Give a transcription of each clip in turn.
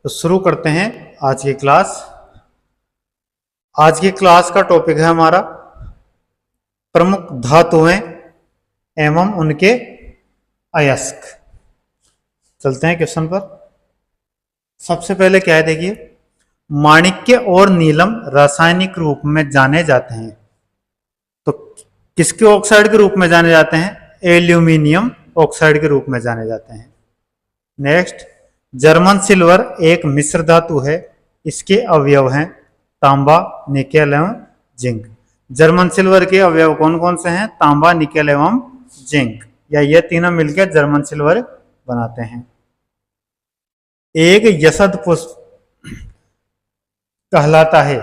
तो शुरू करते हैं आज की क्लास। आज की क्लास का टॉपिक है हमारा प्रमुख धातुएं एवं उनके अयस्क। चलते हैं क्वेश्चन पर। सबसे पहले क्या है, देखिए, माणिक्य और नीलम रासायनिक रूप में जाने जाते हैं। तो किसके ऑक्साइड के रूप में जाने जाते हैं? एल्यूमिनियम ऑक्साइड के रूप में जाने जाते हैं। नेक्स्ट, जर्मन सिल्वर एक मिश्र धातु है। इसके अवयव हैं तांबा, निकेल एवं जिंक। जर्मन सिल्वर के अवयव कौन कौन से हैं? तांबा, निकेल एवं जिंक, या ये तीनों मिलकर जर्मन सिल्वर बनाते हैं। एक यसद पुष्प कहलाता है।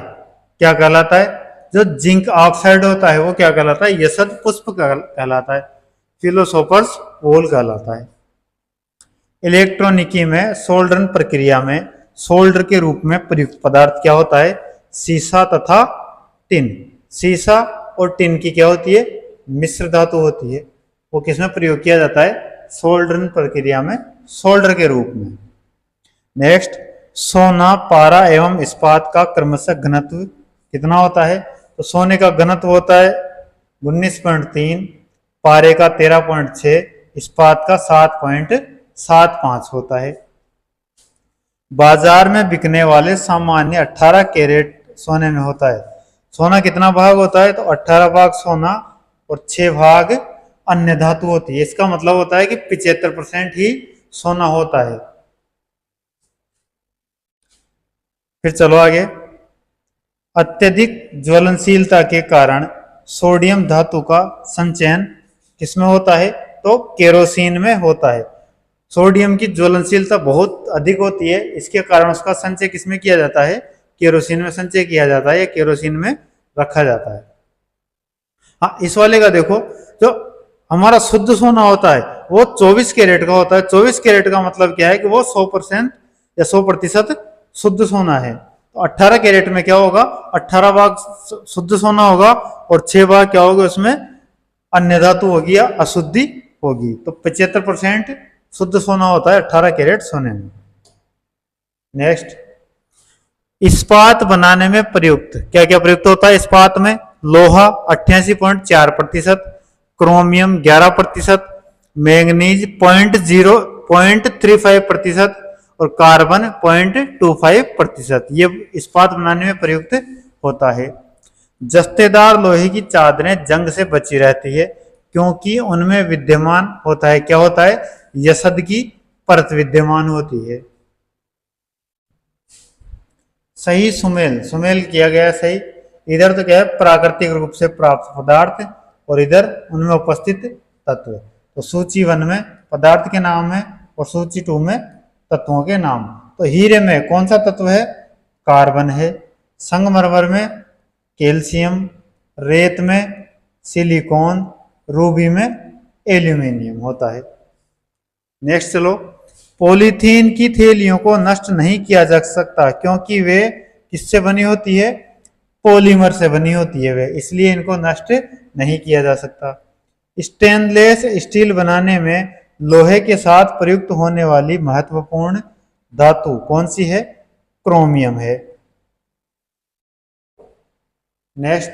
क्या कहलाता है? जो जिंक ऑक्साइड होता है वो क्या कहलाता है? यसद पुष्प कहलाता है। फिलोसोफर्स वॉल कहलाता है। इलेक्ट्रॉनिकी में सोल्डरन प्रक्रिया में सोल्डर के रूप में प्रयुक्त पदार्थ क्या होता है? सीसा तथा टिन। सीसा और टिन की क्या होती है? मिश्र धातु होती है। वो किसमें प्रयोग किया जाता है? सोल्डरन प्रक्रिया में सोल्डर के रूप में। नेक्स्ट, सोना, पारा एवं इस्पात का क्रमशः घनत्व कितना होता है? तो सोने का घनत्व होता है 19.3, पारे का 13.6, इस्पात का 7.75 होता है। बाजार में बिकने वाले सामान्य 18 कैरेट सोने में होता है। सोना कितना भाग होता है? तो 18 भाग सोना और 6 भाग अन्य धातु होती है। इसका मतलब होता है कि 75% ही सोना होता है। फिर चलो आगे। अत्यधिक ज्वलनशीलता के कारण सोडियम धातु का संचयन किसमें होता है? तो केरोसिन में होता है। सोडियम की ज्वलनशीलता बहुत अधिक होती है, इसके कारण उसका संचय किसमें किया जाता है? केरोसिन में संचय किया जाता है या केरोसिन में रखा जाता है। हाँ, इस वाले का देखो, जो हमारा शुद्ध सोना होता है वो 24 कैरेट का होता है। 24 कैरेट का मतलब क्या है कि वो 100% या 100% शुद्ध सोना है। तो 18 कैरेट में क्या होगा? 18 भाग शुद्ध सोना होगा और 6 भाग क्या होगा? उसमें अन्य धातु होगी या अशुद्धि होगी। तो 75% शुद्ध सोना होता है 18 कैरेट सोने में। नेक्स्ट, इस्पात बनाने में प्रयुक्त क्या क्या प्रयुक्त होता है? इस्पात में लोहा 88.4%, क्रोमियम 11%, मैंगनीज 0.35% और कार्बन 0.25% ये इस्पात बनाने में प्रयुक्त होता है। जस्तेदार लोहे की चादरें जंग से बची रहती है क्योंकि उनमें विद्यमान होता है, क्या होता है? यसद की परत विद्यमान होती है। सही सुमेल, सुमेल किया गया सही। इधर तो क्या है? प्राकृतिक रूप से प्राप्त पदार्थ और इधर उनमें उपस्थित तत्व। तो सूची 1 में पदार्थ के नाम है और सूची 2 में तत्वों के नाम। तो हीरे में कौन सा तत्व है? कार्बन है। संगमरमर में कैल्शियम, रेत में सिलिकॉन, रूबी में एल्यूमिनियम होता है। नेक्स्ट चलो, पॉलीथीन की थैलियों को नष्ट नहीं किया जा सकता क्योंकि वे किससे बनी होती है? पॉलीमर से बनी होती है वे, इसलिए इनको नष्ट नहीं किया जा सकता। स्टेनलेस स्टील बनाने में लोहे के साथ प्रयुक्त होने वाली महत्वपूर्ण धातु कौन सी है? क्रोमियम है। नेक्स्ट,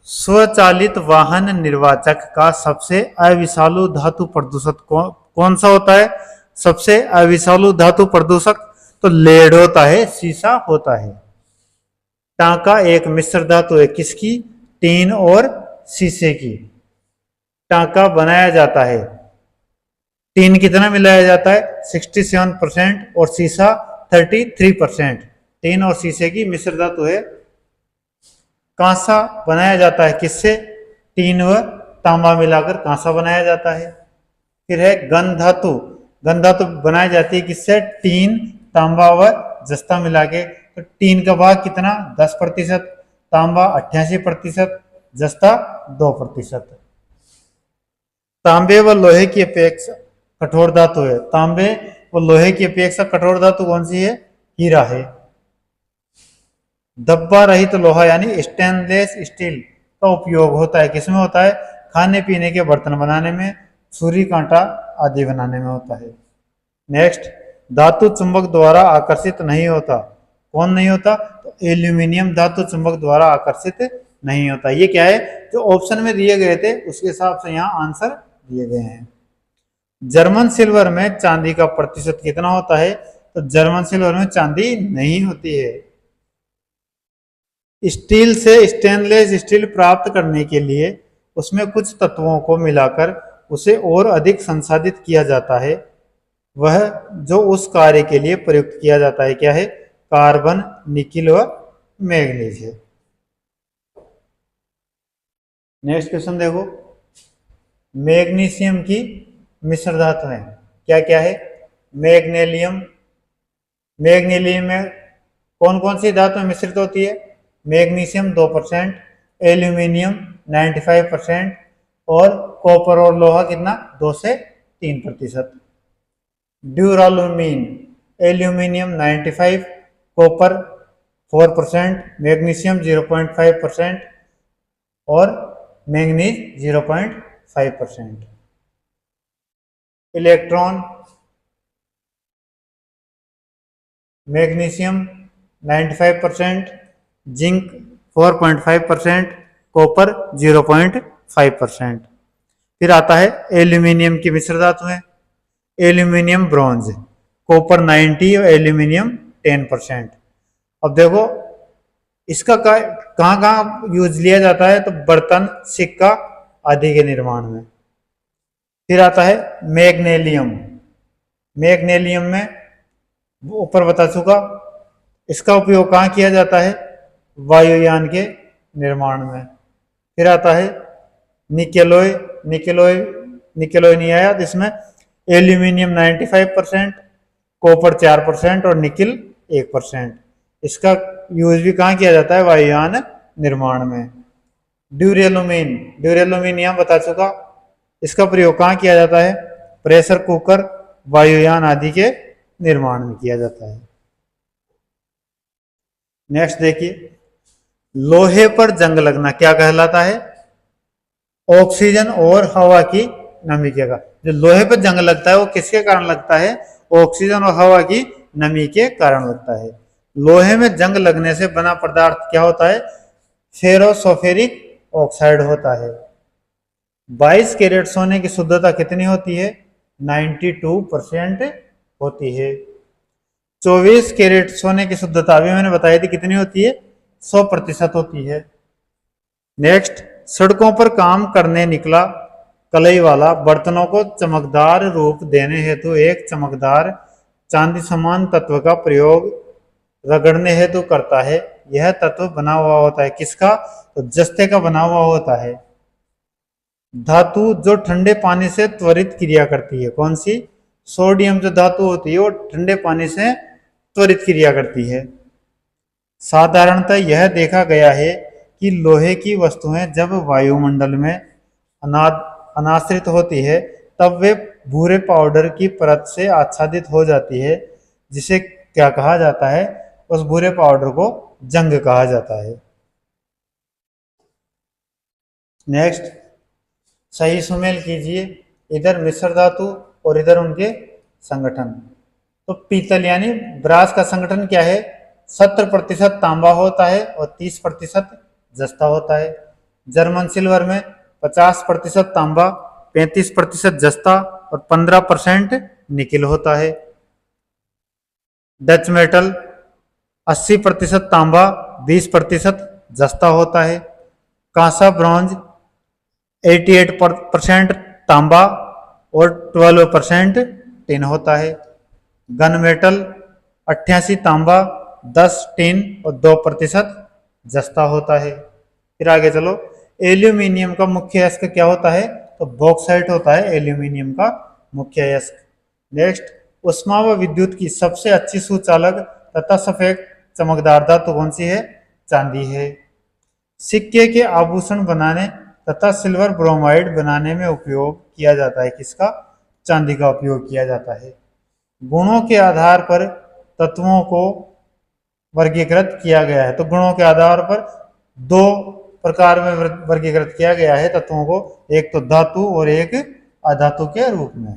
स्वचालित वाहन निर्वाचक का सबसे अविषालु धातु प्रदूषक कौन सा होता है? सबसे अविषालु धातु प्रदूषक तो लेड होता है, सीसा होता है। टांका एक मिश्र धातु है, किसकी? टीन और शीशे की। टांका बनाया जाता है, टीन कितना मिलाया जाता है? 67% और शीशा 33%। टीन और शीशे की मिश्र धातु है। कांसा बनाया जाता है किससे? टीन व तांबा मिलाकर कांसा बनाया जाता है। फिर है गन धातु, गन धातु बनाई जाती है किससे? टीन, तांबा व जस्ता मिला के। तो टीन का भाग कितना? 10%, तांबा 88%, जस्ता 2%। तांबे व लोहे की अपेक्षा कठोर धातु है। तांबे व लोहे की अपेक्षा कठोर धातु कौन सी है? हीरा है। धब्बा रहित लोहा यानी स्टेनलेस स्टील का उपयोग होता है, किसमें होता है? खाने पीने के बर्तन बनाने में, छुरी कांटा आदि बनाने में होता है। नेक्स्ट, धातु चुंबक द्वारा आकर्षित नहीं होता। कौन नहीं होता? तो एल्यूमिनियम धातु चुंबक द्वारा आकर्षित नहीं होता। ये क्या है? जो ऑप्शन में दिए गए थे उसके हिसाब से यहाँ आंसर दिए गए हैं। जर्मन सिल्वर में चांदी का प्रतिशत कितना होता है? तो जर्मन सिल्वर में चांदी नहीं होती है। स्टील से स्टेनलेस स्टील प्राप्त करने के लिए उसमें कुछ तत्वों को मिलाकर उसे और अधिक संसाधित किया जाता है। वह जो उस कार्य के लिए प्रयुक्त किया जाता है क्या है? कार्बन, निकिल व मैग्नीज है। नेक्स्ट क्वेश्चन देखो, मैग्नीशियम की मिश्र धातुएं क्या क्या है? मैग्नीलियम। मैग्नीलियम में कौन कौन सी धातुएं मिश्रित होती है? मैग्नीशियम 2%, एल्यूमिनियम 95% और कॉपर और लोहा कितना? 2 से 3%। ड्यूरालुमीन, एल्यूमिनियम 95, कॉपर 4%, मैग्नीशियम 0.5% और manganese 0.5%। Electron, magnesium 95%, zinc 4.5%, copper 0.5%। फिर आता है एल्यूमिनियम की मिश्र धातु है। एल्यूमिनियम ब्रॉन्ज, कॉपर 90 और एल्यूमिनियम 10%। अब देखो इसका कहाँ कहाँ यूज लिया जाता है? तो बर्तन, सिक्का आदि के निर्माण में। फिर आता है मैग्नीलियम। मैग्नीलियम में ऊपर बता चुका, इसका उपयोग कहाँ किया जाता है? वायुयान के निर्माण में। फिर आता है निकेलोय। निकेलोय नहीं आया, जिसमें एल्यूमिनियम 95%, कॉपर 4% और निकिल 1%। इसका यूज भी कहाँ किया जाता है? वायुयान निर्माण में। ड्यूरेलुमीन, ड्यूरेलुमीन यहाँ बता चुका, इसका प्रयोग कहाँ किया जाता है? प्रेशर कुकर, वायुयान आदि के निर्माण में किया जाता है। नेक्स्ट देखिए, लोहे पर जंग लगना क्या कहलाता है? ऑक्सीजन और हवा की नमी के कारण। जो लोहे पर जंग लगता है वो किसके कारण लगता है? ऑक्सीजन और हवा की नमी के कारण लगता है। लोहे में जंग लगने से बना पदार्थ क्या होता है? फेरोसोफेरिक ऑक्साइड होता है। 22 कैरेट सोने की शुद्धता कितनी होती है? 92% होती है। 24 कैरेट सोने की शुद्धता अभी मैंने बताई थी कितनी होती है? 100% होती है। नेक्स्ट, सड़कों पर काम करने निकला कलई वाला बर्तनों को चमकदार रूप देने हेतु एक चमकदार चांदी समान तत्व का प्रयोग रगड़ने हेतु करता है। यह तत्व बना हुआ होता है किसका? तो जस्ते का बना हुआ होता है। धातु जो ठंडे पानी से त्वरित क्रिया करती है, कौन सी? सोडियम जो धातु होती है वो ठंडे पानी से त्वरित क्रिया करती है। साधारणतः यह देखा गया है कि लोहे की वस्तुएं जब वायुमंडल में अनाश्रित होती है तब वे भूरे पाउडर की परत से आच्छादित हो जाती है, जिसे क्या कहा जाता है? उस भूरे पाउडर को जंग कहा जाता है। नेक्स्ट, सही सुमेल कीजिए, इधर मिश्र धातु और इधर उनके संगठन। तो पीतल यानी ब्रास का संगठन क्या है? 70% तांबा होता है और 30% जस्ता होता है। जर्मन सिल्वर में 50% तांबा, 35% जस्ता और 15% निकिल होता है। डच मेटल 80% तांबा, 20% जस्ता होता है। कांसा ब्रॉन्ज 88% तांबा और 12% टिन होता है। गन मेटल 88 तांबा, 10 टिन और 2% जस्ता होता है। फिर आगे चलो, एल्यूमिनियम का मुख्य अयस्क क्या होता है? तो बॉक्साइट होता है एल्यूमिनियम का मुख्य अयस्क। नेक्स्ट, उष्मा व विद्युत की सबसे अच्छी सुचालक तथा सफेद चमकदार धातु कौन सी है? चांदी है। सिक्के के आभूषण बनाने तथा सिल्वर ब्रोमाइड बनाने में उपयोग किया जाता है किसका? चांदी का उपयोग किया जाता है। गुणों के आधार पर तत्वों को वर्गीकृत किया गया है। तो गुणों के आधार पर 2 प्रकार में वर्गीकृत किया गया है तत्वों को, एक तो धातु और एक अधातु के रूप में।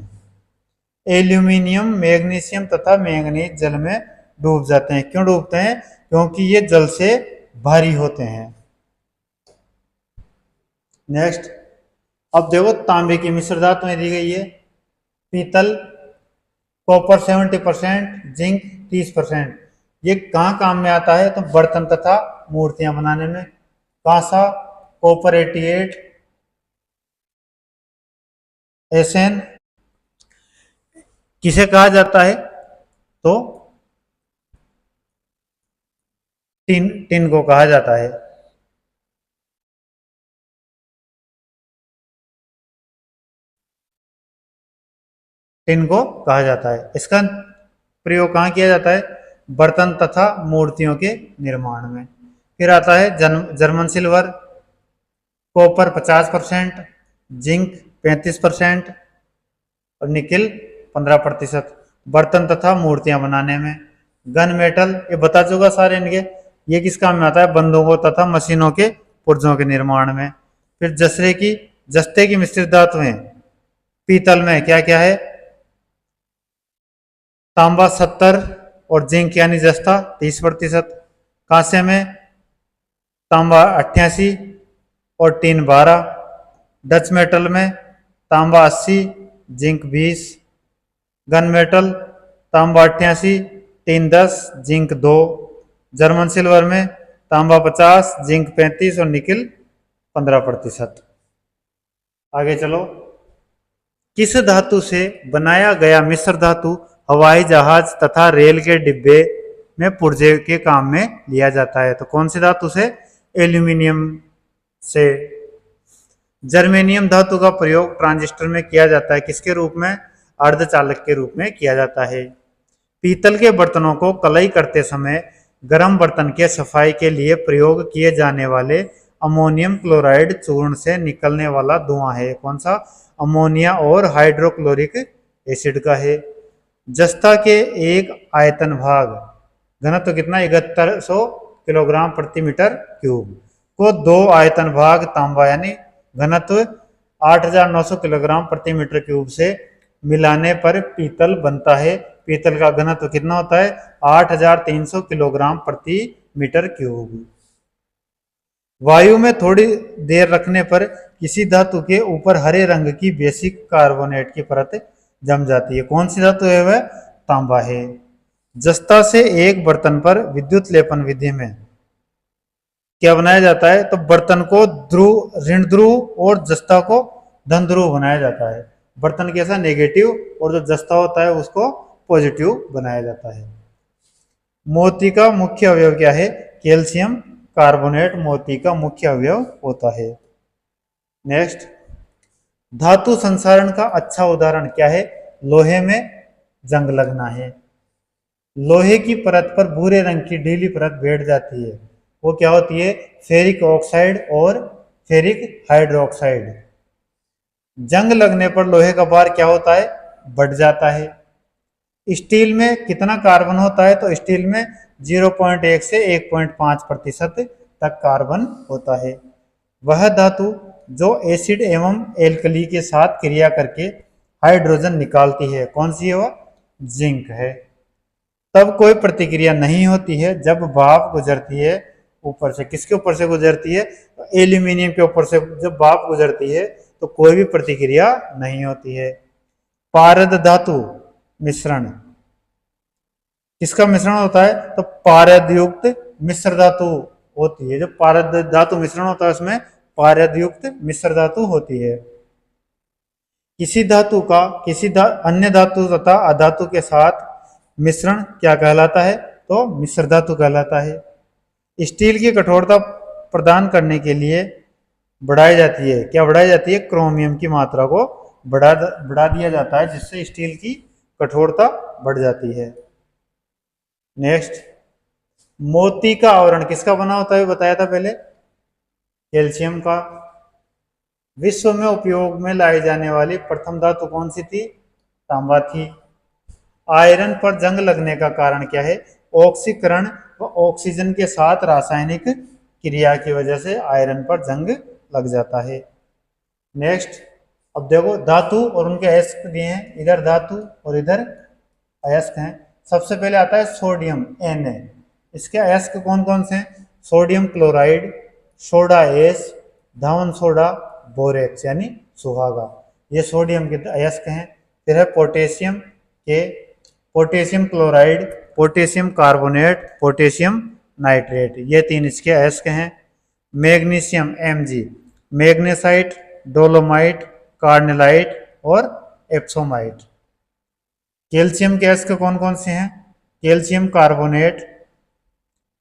एल्यूमिनियम, मैग्नीशियम तथा मैंगनीज जल में डूब जाते हैं। क्यों डूबते हैं? क्योंकि ये जल से भारी होते हैं। नेक्स्ट, अब देखो तांबे की मिश्र धातुएं दी गई है। पीतल, कॉपर 70%, जिंक 30%। ये कहाँ काम में आता है? तो बर्तन तथा मूर्तियां बनाने में। कांसा, कॉपर 88, एसएन किसे कहा जाता है? तो टिन, टिन को कहा जाता है। टिन को कहा जाता है। इसका प्रयोग कहाँ किया जाता है? बर्तन तथा मूर्तियों के निर्माण में। फिर आता है जर्मन सिल्वर, कॉपर 50%, जिंक 35% और निकिल 15%। बर्तन तथा मूर्तियां बनाने में। गन मेटल, ये बता चुका सारे इनके। ये किस काम में आता है? बंदूकों तथा मशीनों के पुर्जों के निर्माण में। फिर जस्ते की मिश्रित धातुएं। पीतल में क्या क्या है? तांबा 70 और जिंक यानी जस्ता 30%। कांसे में तांबा 88 और टीन 12। डच मेटल में तांबा 80, जिंक 20। गन मेटल तांबा 88, टीन 10, जिंक 2। जर्मन सिल्वर में तांबा 50, जिंक 35 और निकिल 15%। आगे चलो। किस धातु से बनाया गया मिश्र धातु हवाई जहाज तथा रेल के डिब्बे में पुर्जे के काम में लिया जाता है? तो कौन सी धातु से? एल्यूमिनियम से। जर्मेनियम धातु का प्रयोग ट्रांजिस्टर में किया जाता है। किसके रूप में? अर्धचालक के रूप में किया जाता है। पीतल के बर्तनों को कलई करते समय गर्म बर्तन के सफाई के लिए प्रयोग किए जाने वाले अमोनियम क्लोराइड चूर्ण से निकलने वाला धुआं है। कौन सा? अमोनिया और हाइड्रोक्लोरिक एसिड का है। जस्ता के एक आयतन भाग घनत्व तो कितना? 7100 किलोग्राम प्रति मीटर क्यूब को दो आयतन भाग तांबा यानी घनत्व 8900 किलोग्राम प्रति मीटर क्यूब से मिलाने पर पीतल बनता है। पीतल का घनत्व कितना होता है? 8300 किलोग्राम प्रति मीटर क्यूब। वायु में थोड़ी देर रखने पर किसी धातु के ऊपर हरे रंग की बेसिक कार्बोनेट की परत जम जाती है। कौन सी धातु है वह? तांबा है। जस्ता से एक बर्तन पर विद्युत लेपन विधि में क्या बनाया जाता है? तो बर्तन को ध्रुव, ऋण ध्रुव और जस्ता को धन ध्रुव बनाया जाता है। बर्तन कैसा? नेगेटिव, और जो जस्ता होता है उसको पॉजिटिव बनाया जाता है। मोती का मुख्य अवयव क्या है? कैल्शियम कार्बोनेट मोती का मुख्य अवयव होता है। नेक्स्ट, धातु संसारण का अच्छा उदाहरण क्या है? लोहे में जंग लगना है। लोहे की परत पर भूरे रंग की ढीली परत बैठ जाती है। वो क्या होती है? फेरिक ऑक्साइड और फेरिक हाइड्रोक्साइड। जंग लगने पर लोहे का भार क्या होता है? बढ़ जाता है। स्टील में कितना कार्बन होता है? तो स्टील में 0.1 से 1.5% तक कार्बन होता है। वह धातु जो एसिड एवं एल्कली के साथ क्रिया करके हाइड्रोजन निकालती है, कौन सी है? वह जिंक है। तब कोई प्रतिक्रिया नहीं होती है जब भाप गुजरती है ऊपर से। किसके ऊपर से गुजरती है? एल्यूमिनियम के ऊपर से जब भाप गुजरती है तो कोई भी प्रतिक्रिया नहीं होती है। पारद धातु मिश्रण किसका मिश्रण होता है? तो पारद युक्त मिश्र धातु होती है। जो पारद धातु मिश्रण होता है उसमें पारद युक्त मिश्र धातु होती है। किसी धातु का अन्य धातु तथा अधातु के साथ मिश्रण क्या कहलाता है? तो मिश्र धातु कहलाता है। स्टील की कठोरता प्रदान करने के लिए बढ़ाई जाती है। क्या बढ़ाई जाती है? क्रोमियम की मात्रा को बढ़ा दिया जाता है, जिससे स्टील की कठोरता बढ़ जाती है। नेक्स्ट, मोती का आवरण किसका बना होता है? बताया था पहले, कैल्शियम का। विश्व में उपयोग में लाई जाने वाली प्रथम धातु कौन सी थी? तांबा थी। आयरन पर जंग लगने का कारण क्या है? ऑक्सीकरण व ऑक्सीजन के साथ रासायनिक क्रिया की वजह से आयरन पर जंग लग जाता है। नेक्स्ट, अब देखो धातु और उनके अयस्क दिए हैं, इधर धातु और इधर अयस्क हैं। सबसे पहले आता है सोडियम Na। इसके अयस्क कौन कौन से हैं? सोडियम क्लोराइड, सोडा एस, धावन सोडा, बोरेक्स यानी सुहागा, ये सोडियम के अयस्क हैं। फिर है पोटेशियम के, potassium chloride, potassium carbonate, potassium nitrate, ये तीन इसके अयस्क हैं। Magnesium Mg, magnesite, dolomite, carnallite और एप्सोमाइट। कैल्शियम के अयस्क कौन कौन से हैं? Calcium carbonate,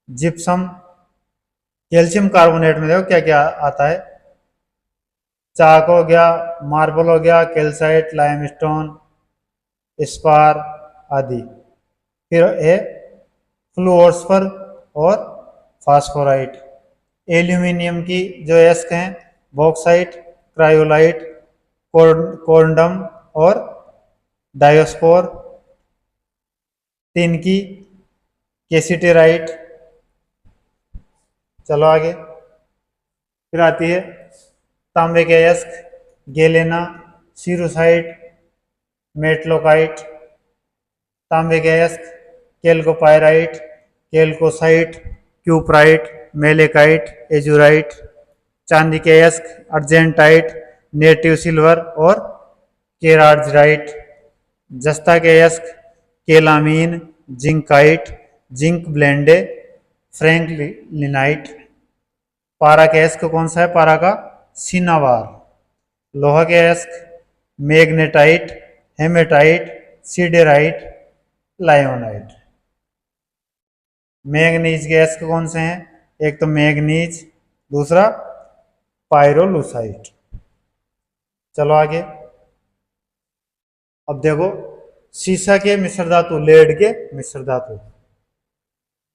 gypsum. Calcium carbonate में देखो क्या क्या आता है, चाक हो गया, मार्बल हो गया, कैल्साइट, लाइमस्टोन, स्पार आदि। फिर है फ्लूओस्फर और फास्फोराइट। एल्यूमिनियम की जो अयस्क हैं बॉक्साइट, क्रायोलाइट, कोर्डम और डायोस्पोर। टिन की कैसिटेराइट। चलो आगे, फिर आती है तांबे के अयस्क, गेलेना, सीरोसाइट, मेटलोकाइट। तांबे के अयस्क कैल्कोपायराइट, कैल्कोसाइट, क्यूप्राइट, मेलेकाइट, एजुराइट। चांदी के अयस्क अर्जेंटाइट, नेटिव सिल्वर और केरार्जराइट। जस्ता के अयस्क केलामीन, जिंकाइट, जिंक ब्लेंडे, फ्रैंकलिनाइट। पारा के अयस्क कौन सा है? पारा का सिनावार। लोहा के अयस्क मैग्नेटाइट, हेमेटाइट, सीडेराइट, लायोनाइट। मैग्नीज के अयस्क कौन से हैं? एक तो मैग्नीज, दूसरा पायरोलुसाइट। चलो आगे, अब देखो सीसा के मिश्र धातु, लेड के मिश्र धातु।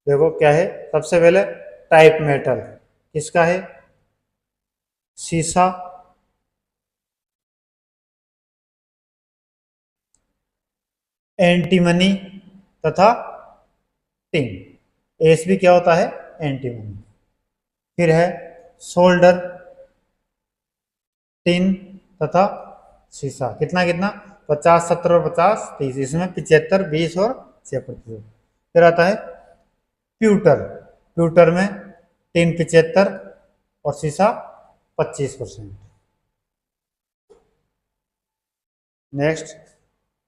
देखो क्या है, सबसे पहले टाइप मेटल किसका है? सीसा, एंटीमनी तथा टिन। एस भी क्या होता है? एंटीमनी। फिर है सोल्डर, टिन तथा सीसा। कितना कितना? 50, 70 और 50, 30। इसमें 75, 20 और 6%। फिर आता है प्यूटर। प्यूटर में टिन 75 और सीसा 25%। नेक्स्ट,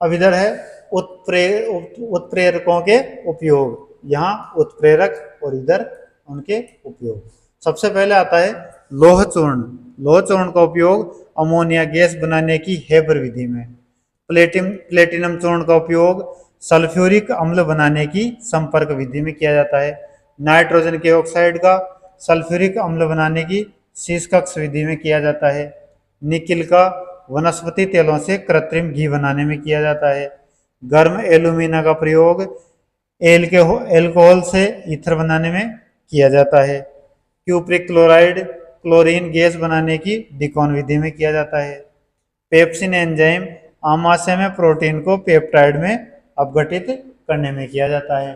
अब इधर है उत्प्रेरकों के उपयोग। यहाँ उत्प्रेरक और इधर उनके उपयोग। सबसे पहले आता है लोह चूर्ण। लोह चूर्ण का उपयोग अमोनिया गैस बनाने की हेबर विधि में। प्लेटिनम चूर्ण का उपयोग सल्फ्यूरिक अम्ल बनाने की संपर्क विधि में किया जाता है। नाइट्रोजन के ऑक्साइड का सल्फ्यूरिक अम्ल बनाने की शीर्षकक्ष विधि में किया जाता है। निकिल का वनस्पति तेलों से कृत्रिम घी बनाने में किया जाता है। गर्म एल्यूमिना का प्रयोग एल्कोहल से ईथर बनाने में किया जाता है। क्यूप्रिक क्लोराइड क्लोरीन गैस बनाने की डिकॉन विधि में किया जाता है। पेप्सिन एंजाइम आमाशय में प्रोटीन को पेप्टाइड में अपघटित करने में किया जाता है।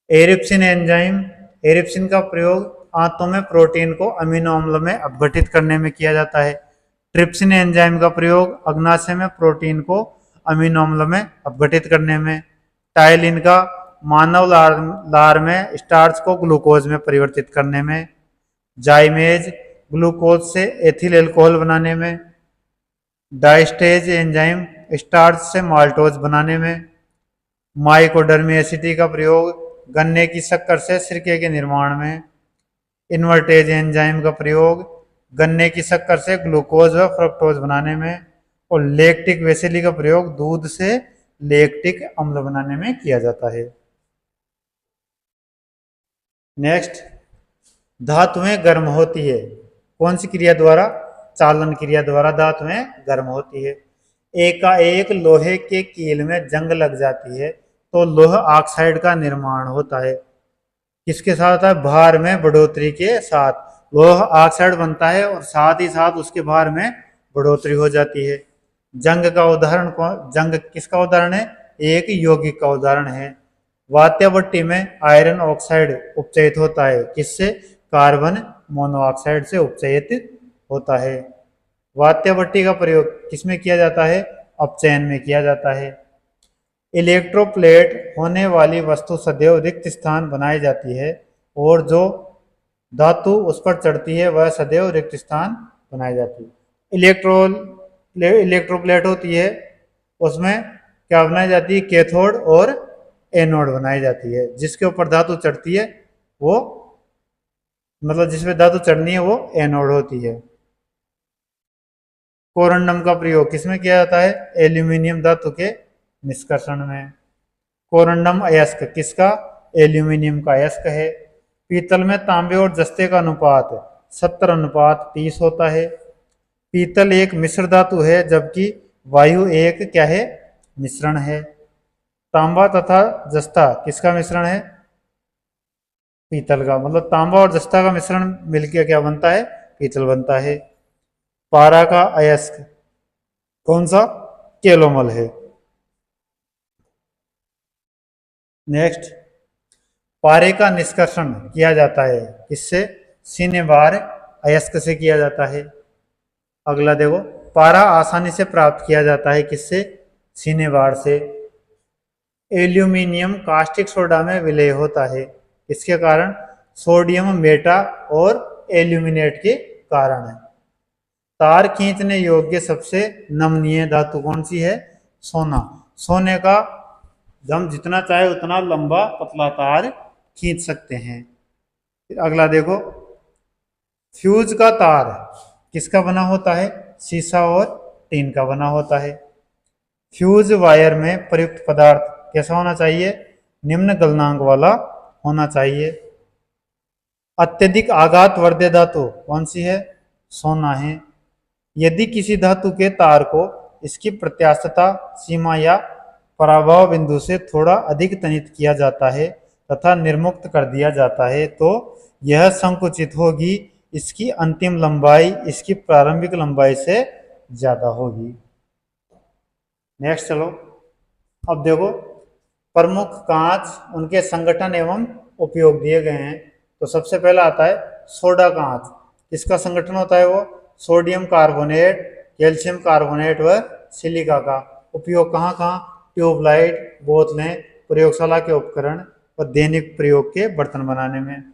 एरिप्सिन एंजाइम, एरिप्सिन का प्रयोग आंतों में प्रोटीन को अमीनो अम्ल में अपघटित करने में किया जाता है। ट्रिप्सिन एंजाइम का प्रयोग अग्नाशय में प्रोटीन को अमीनो अम्ल में अपघटित करने में। टाइलिन का मानव लार में स्टार्च को ग्लूकोज में परिवर्तित करने में। जाइमेज ग्लूकोज से एथिल एल्कोहल बनाने में। डाइस्टेज एंजाइम स्टार्च से माल्टोज बनाने में। माइकोडर्मी एसिटी का प्रयोग गन्ने की शक्कर से सिरके के निर्माण में। इन्वर्टेज एंजाइम का प्रयोग गन्ने की शक्कर से ग्लूकोज व फ्रक्टोज बनाने में। और लैक्टिक वेसिली का प्रयोग दूध से लैक्टिक अम्ल बनाने में किया जाता है। नेक्स्ट, धातुएं गर्म होती है। कौन सी क्रिया द्वारा? चालन क्रिया द्वारा धातुएं गर्म होती है। एकाएक लोहे के कील में जंग लग जाती है तो लोह ऑक्साइड का निर्माण होता है। किसके साथ है? भार में बढ़ोतरी के साथ लोह ऑक्साइड बनता है और साथ ही साथ उसके भार में बढ़ोतरी हो जाती है। जंग का उदाहरण जंग किसका उदाहरण है? एक यौगिक का उदाहरण है। वात्याभट्टी में आयरन ऑक्साइड उपचयित होता है। किससे? कार्बन मोनोऑक्साइड से उपचयित होता है। वात्या भट्टी का प्रयोग किसमें किया जाता है? अपचयन में किया जाता है। इलेक्ट्रोप्लेट होने वाली वस्तु सदैव रिक्त स्थान बनाई जाती है और जो धातु उस पर चढ़ती है वह सदैव रिक्त स्थान बनाई जाती है। इलेक्ट्रोप्लेट होती है, उसमें क्या बनाई जाती है? कैथोड और एनोड बनाई जाती है। जिसके ऊपर धातु चढ़ती है वो, मतलब जिसमें धातु चढ़नी है वो एनोड होती है। कोरंडम का प्रयोग किसमें किया जाता है? एल्यूमिनियम धातु के निष्कर्षण में। कोरंडम अयस्क किसका? एल्यूमिनियम का अयस्क है। पीतल में तांबे और जस्ते का अनुपात 70:30 होता है। पीतल एक मिश्र धातु है जबकि वायु एक क्या है? मिश्रण है। तांबा तथा जस्ता किसका मिश्रण है? पीतल का। मतलब तांबा और जस्ता का मिश्रण मिलकर क्या बनता है? पीतल बनता है। पारा का अयस्क कौन सा? केलोमल है। नेक्स्ट, पारे का निष्कर्षण किया जाता है किससे? सिनेबार अयस्क से किया जाता है। अगला देखो, पारा आसानी से प्राप्त किया जाता है किससे? सिनेबार से। एल्यूमिनियम कास्टिक सोडा में विलय होता है, इसके कारण सोडियम मेटा और एल्यूमिनेट के कारण है। तार खींचने योग्य सबसे नमनीय धातु कौन सी है? सोना। सोने का हम जितना चाहे उतना लंबा पतला तार खींच सकते हैं। फिर अगला देखो, फ्यूज का तार किसका बना होता है? सीसा और टीन का बना होता है। फ्यूज वायर में प्रयुक्त पदार्थ कैसा होना चाहिए? निम्न गलनांक वाला होना चाहिए। अत्यधिक आघात वर्ध्य धातु कौन सी है? सोना है। यदि किसी धातु के तार को इसकी प्रत्यास्थता सीमा या पराभव बिंदु से थोड़ा अधिक तनित किया जाता है तथा निर्मुक्त कर दिया जाता है तो यह संकुचित होगी। इसकी अंतिम लंबाई इसकी प्रारंभिक लंबाई से ज्यादा होगी। नेक्स्ट चलो, अब देखो प्रमुख कांच, उनके संगठन एवं उपयोग दिए गए हैं। तो सबसे पहला आता है सोडा कांच। इसका संगठन होता है वो सोडियम कार्बोनेट, कैल्शियम कार्बोनेट व सिलिका का। उपयोग कहाँ कहाँ? ट्यूबलाइट, बोतलें, प्रयोगशाला के उपकरण और दैनिक प्रयोग के बर्तन बनाने में।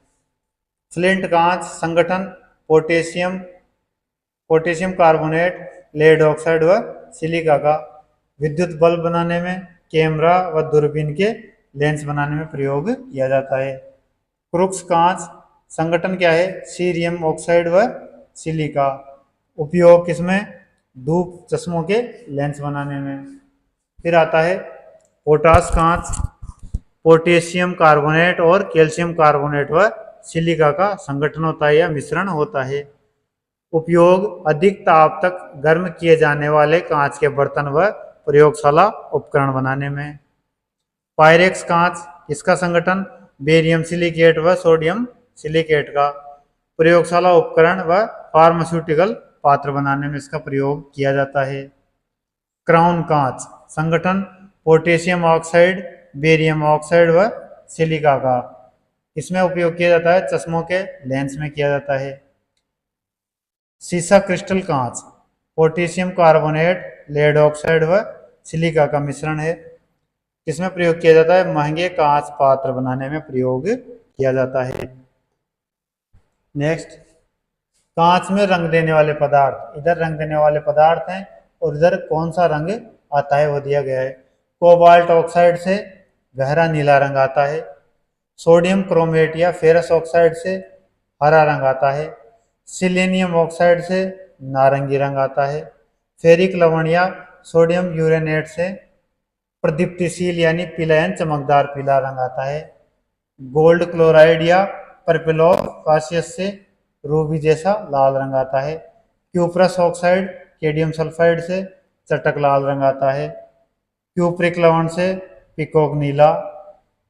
फ्लिंट कांच संगठन potassium potassium carbonate, lead oxide व सिलिका का। विद्युत बल्ब बनाने में, कैमरा व दूरबीन के लेंस बनाने में प्रयोग किया जाता है। क्रुक्स कांच संगठन क्या है? सीरियम ऑक्साइड व सिलिका। उपयोग किसमें? धूप चश्मों के लेंस बनाने में। फिर आता है पोटास कांच, पोटेशियम कार्बोनेट और कैल्शियम कार्बोनेट व सिलिका का संगठन होता है या मिश्रण होता है। उपयोग अधिक ताप तक गर्म किए जाने वाले कांच के बर्तन व प्रयोगशाला उपकरण बनाने में। पायरेक्स कांच इसका संगठन बेरियम सिलिकेट व सोडियम सिलिकेट का। प्रयोगशाला उपकरण व फार्मास्यूटिकल पात्र बनाने में इसका प्रयोग किया जाता है। क्राउन कांच संगठन पोटेशियम ऑक्साइड, बेरियम ऑक्साइड व सिलिका का। इसमें उपयोग किया जाता है चश्मों के लेंस में किया जाता है। सीसा क्रिस्टल कांच पोटेशियम कार्बोनेट, लेड ऑक्साइड व सिलिका का मिश्रण है। इसमें प्रयोग किया जाता है महंगे कांच पात्र बनाने में प्रयोग किया जाता है। नेक्स्ट, कांच में रंग देने वाले पदार्थ। इधर रंग देने वाले पदार्थ हैं और इधर कौन सा रंग आता है वो दिया गया है। कोबाल्ट ऑक्साइड से गहरा नीला रंग आता है। सोडियम क्रोमेट या फेरस ऑक्साइड से हरा रंग आता है। सिलेनियम ऑक्साइड से नारंगी रंग आता है। फेरिक लवण या सोडियम यूरेनेट से प्रदीप्तिशील यानी पीलायन चमकदार पीला रंग आता है। गोल्ड क्लोराइड या परपेलो कासियस से रूबी जैसा लाल रंग आता है। क्यूप्रस ऑक्साइड कैडियम सल्फाइड से चटक लाल रंग आता है। क्यूप्रिक लवण से पिकॉक नीला।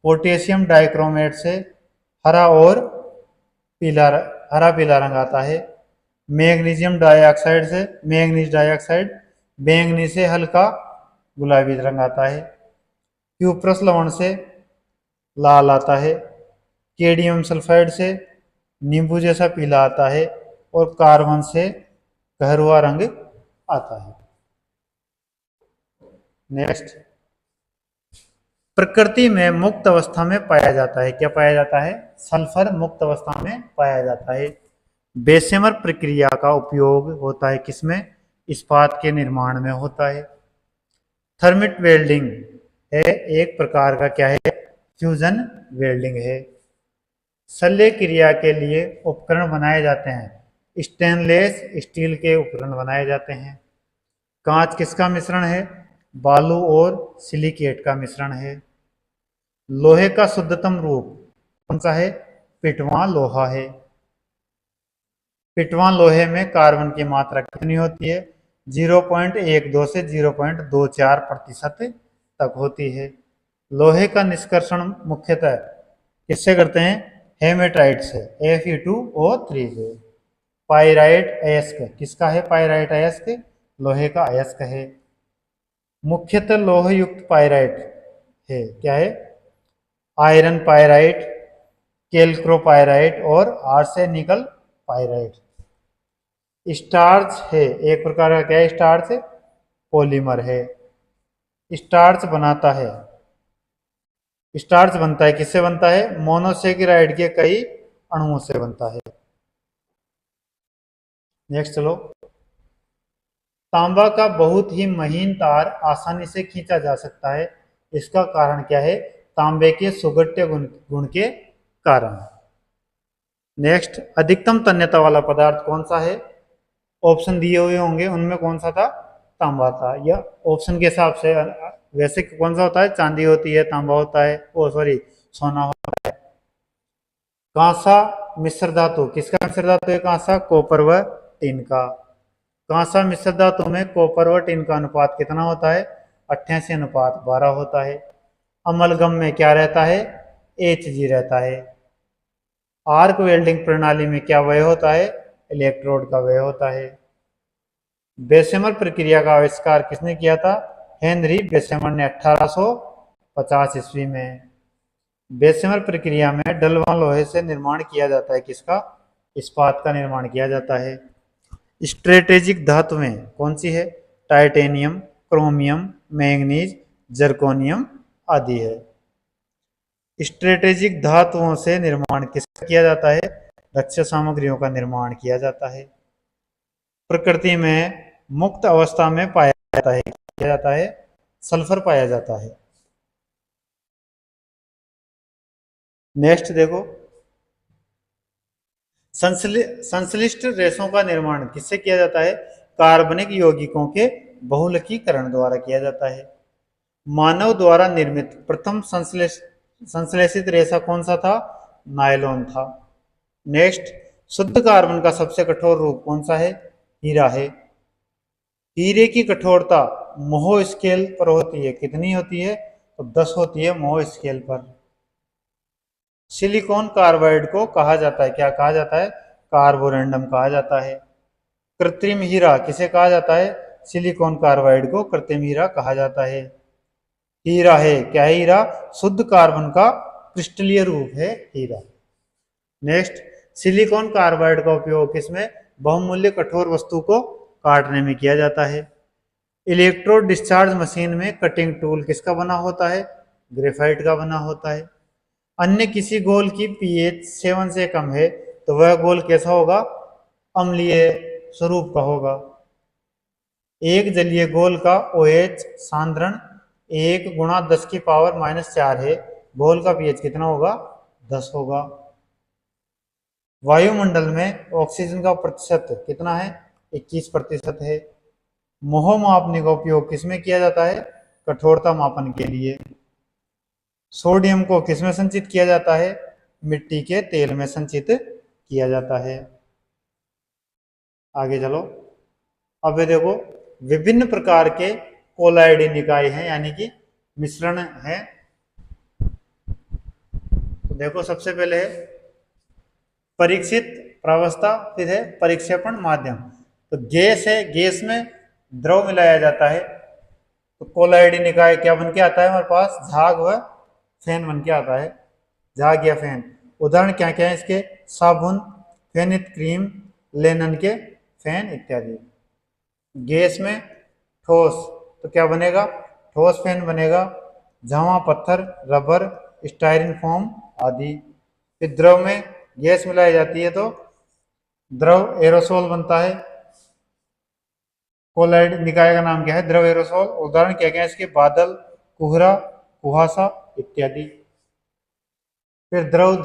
पोटेशियम डाइक्रोमेट से हरा और हरा पीला रंग आता है। मैग्नीशियम डाइऑक्साइड से मैग्नीज डाइऑक्साइड बैंगनी से हल्का गुलाबी रंग आता है। क्यूप्रस लवण से लाल आता है। कैडियम सल्फाइड से नींबू जैसा पीला आता है और कार्बन से कहरुआ रंग आता है। नेक्स्ट, प्रकृति में मुक्त अवस्था में पाया जाता है, क्या पाया जाता है? सल्फर मुक्त अवस्था में पाया जाता है। बेसेमर प्रक्रिया का उपयोग होता है किसमें? इस्पात के निर्माण में होता है। थर्मिट वेल्डिंग है एक प्रकार का क्या है? फ्यूजन वेल्डिंग है। शल्य क्रिया के लिए उपकरण बनाए जाते हैं, स्टेनलेस स्टील के उपकरण बनाए जाते हैं। कांच किसका मिश्रण है? बालू और सिलिकेट का मिश्रण है। लोहे का शुद्धतम रूप कौन सा है? पिटवा लोहा है। पिटवा लोहे में कार्बन की मात्रा कितनी होती है? 0.12 से 0.24% तक होती है। लोहे का निष्कर्षण मुख्यतः किससे करते हैं? हेमेटाइट से, Fe2O3 से। पाइराइट अयस्क किसका है? पाइराइट अयस्क लोहे का अयस्क है। मुख्यतः लोह युक्त पाइराइट है, क्या है? आयरन पाइराइट, कैल्क्रोपाइराइट और आर्सेनिकल पाइराइट। स्टार्च है एक प्रकार का, क्या है? स्टार्च पॉलीमर है। स्टार्च बनाता है, स्टार्च बनता है किससे बनता है? मोनोसेकेराइड के कई अणुओं से बनता है। नेक्स्ट चलो, तांबा का बहुत ही महीन तार आसानी से खींचा जा सकता है, इसका कारण क्या है? तांबे के सुगठ्य गुण के कारण। नेक्स्ट, अधिकतम तन्यता वाला पदार्थ कौन सा है? ऑप्शन दिए हुए होंगे, उनमें कौन सा था? तांबा था। या ऑप्शन के हिसाब से वैसे कौन सा होता है? चांदी होती है, तांबा होता है, ओ सॉरी सोना होता है। कांसा मिश्र धातु किसका मिश्र धातु है? कांसा कॉपर व टिन का। कांसा मिश्र धातु में कॉपर व टिन का अनुपात कितना होता है? 88:12 होता है। अमलगम में क्या रहता है? Hg रहता है। आर्क वेल्डिंग प्रणाली में क्या व्यय होता है? इलेक्ट्रोड का व्यय होता है। बेसेमर प्रक्रिया का आविष्कार किसने किया था? हेनरी बेसेमर ने 1850 ईस्वी में। बेसेमर प्रक्रिया में डलवां लोहे से निर्माण किया जाता है किसका? इस्पात का निर्माण किया जाता है। स्ट्रेटेजिक धातुएं कौन सी है? टाइटेनियम, क्रोमियम, मैंगनीज, जर्कोनियम आदि है। स्ट्रेटेजिक धातुओं से निर्माण किसका किया जाता है? रक्षा सामग्रियों का निर्माण किया जाता है। प्रकृति में मुक्त अवस्था में पाया जाता है, किया जाता है? सल्फर पाया जाता है। नेक्स्ट देखो, संश्लिष्ट रेशों का निर्माण किससे किया जाता है? कार्बनिक यौगिकों के बहुलकीकरण द्वारा किया जाता है। मानव द्वारा निर्मित प्रथम संश्लेषित रेशा कौन सा था? नायलॉन था। नेक्स्ट, शुद्ध कार्बन का सबसे कठोर रूप कौन सा है? हीरा है। हीरे की कठोरता मोह स्केल पर होती है, कितनी होती है? तो 10 होती है मोह स्केल पर। सिलिकॉन कार्बाइड को कहा जाता है, क्या कहा जाता है? कार्बोरेंडम कहा जाता है। कृत्रिम हीरा किसे कहा जाता है? सिलिकॉन कार्बाइड को कृत्रिम हीरा कहा जाता है। हीरा है, क्या है हीरा? शुद्ध कार्बन का क्रिस्टलीय रूप है हीरा। नेक्स्ट, सिलिकॉन कार्बाइड का उपयोग किसमें? बहुमूल्य कठोर वस्तु को काटने में किया जाता है। इलेक्ट्रोड डिस्चार्ज मशीन में कटिंग टूल किसका बना होता है? ग्रेफाइट का बना होता है। अन्य किसी गोल की pH 7 से कम है तो वह गोल कैसा होगा? अम्लीय स्वरूप का होगा। एक जलीय गोल का OH सांद्रण 1 × 10⁻⁻⁴ है, गोल का pH कितना होगा? 10 होगा। वायुमंडल में ऑक्सीजन का प्रतिशत कितना है? 21% है। मोह मापने का उपयोग किसमें किया जाता है? कठोरता मापन के लिए। सोडियम को किसमें संचित किया जाता है? मिट्टी के तेल में संचित किया जाता है। आगे चलो, अब ये देखो, विभिन्न प्रकार के कोलाइडी निकाय हैं, यानी कि मिश्रण है। तो देखो, सबसे पहले है परीक्षित प्रावस्था, फिर है परिक्षेपण माध्यम। तो गैस है, गैस में द्रव मिलाया जाता है तो कोलाइडी निकाय क्या बन के आता है हमारे पास? झाग व फैन बन के आता है। झाग या फैन, उदाहरण क्या क्या है इसके? साबुन, फेनित क्रीम, लेनन के फैन इत्यादि। गैस में ठोस, तो क्या बनेगा? ठोस फेन बनेगा। जावा पत्थर, रबर, स्टायरीन फोम आदि। फिर द्रव में गैस मिलाई जाती है तो द्रव एरोसोल बनता है। कोलाइड निकाय का नाम क्या है? द्रव एरोसोल। उदाहरण क्या क्या है इसके? बादल, कुहरा, कुहासा इत्यादि। फिर द्रव